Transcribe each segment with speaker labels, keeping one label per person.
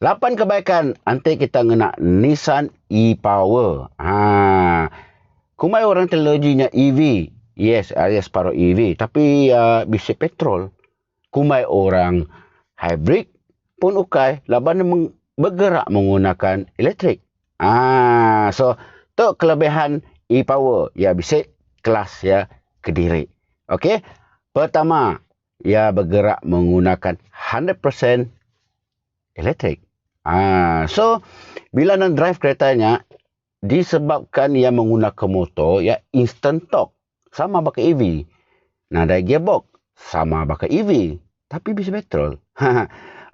Speaker 1: 8 kebaikan nanti kita ngena Nissan e-Power. Kumai orang teknologinya EV. Yes, ada separuh EV. Tapi bisa petrol. Kumai orang hybrid pun ukai. Laban bergerak menggunakan elektrik. So, tu kelebihan e-Power. Ya, bisa kelas ya Kediri. Okey. Pertama, ia bergerak menggunakan 100% elektrik. So, bila nak drive keretanya, disebabkan ia menggunakan motor, ia instant torque. Sama pakai EV. Nada gearbox. Sama pakai EV. Tapi bisa petrol.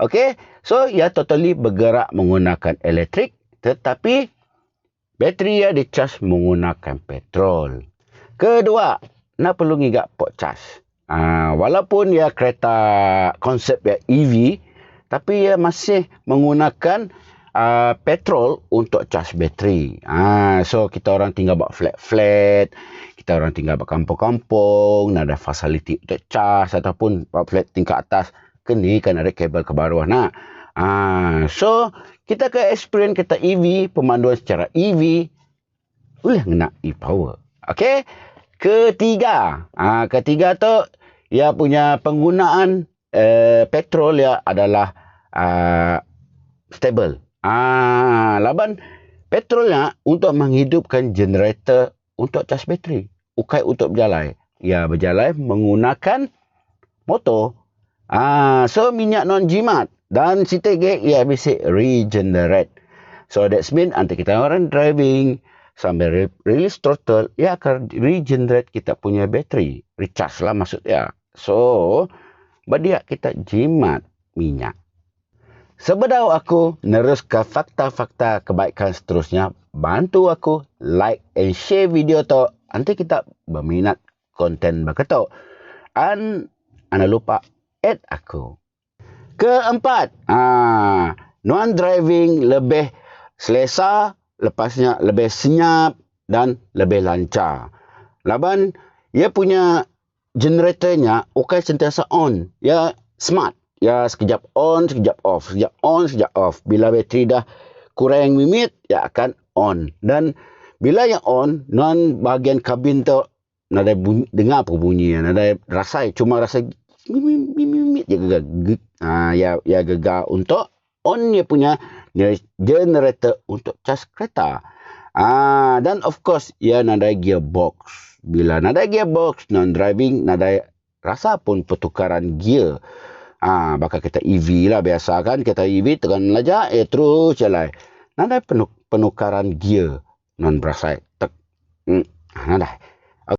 Speaker 1: Okey. So, ia totally bergerak menggunakan elektrik. Tetapi, bateri ia di-charge menggunakan petrol. Kedua, nak perlu ngigak port charge. Walaupun ia kereta konsep ia EV, tapi ia masih menggunakan petrol untuk charge bateri. So, kita orang tinggal buat flat-flat, kita orang tinggal buat kampung-kampung, ada fasiliti untuk charge ataupun buat flat tingkat atas, kena kan ada kabel ke bawah. So, kita ke experience kereta EV, pemanduan secara EV, boleh kena e-Power. Okey. Ketiga tu, ia punya penggunaan petrol ya adalah stable. Laban petrolnya untuk menghidupkan generator untuk cas bateri. Ukai untuk berjalan. Ia berjalan menggunakan motor. So minyak non jimat dan CTG ia bisa regenerate. So that's mean nanti kita orang driving sambil release throttle, ia akan regenerate kita punya bateri. Recharge lah maksudnya. So, berdia kita jimat minyak. Sebelum aku neruskan fakta-fakta kebaikan seterusnya, bantu aku like and share video tu. Nanti kita berminat konten berketuk. Dan jangan lupa add aku. Keempat, non-driving lebih selesa, lepasnya lebih senyap dan lebih lancar. Laban, ia punya generatornya ukai sentiasa on. Ya smart. Ya sekejap on, sekejap off. Sekejap on, sekejap off. Bila bateri dah kurang minit, ia akan on. Dan bila yang on, non bahagian kabin tu, nada bunyi, dengar apa bunyi. Nada rasa, cuma rasa mimit je gegar. Ya gegar untuk on dia punya generator untuk cas kereta. Dan of course, ia nada gearbox. Bila nada gearbox, non-driving, nada rasa pun pertukaran gear. Bakal kita EV lah biasa kan. Kita EV tekan lajak, terus jalan. Nada penukaran gear. Non berasa. Nada.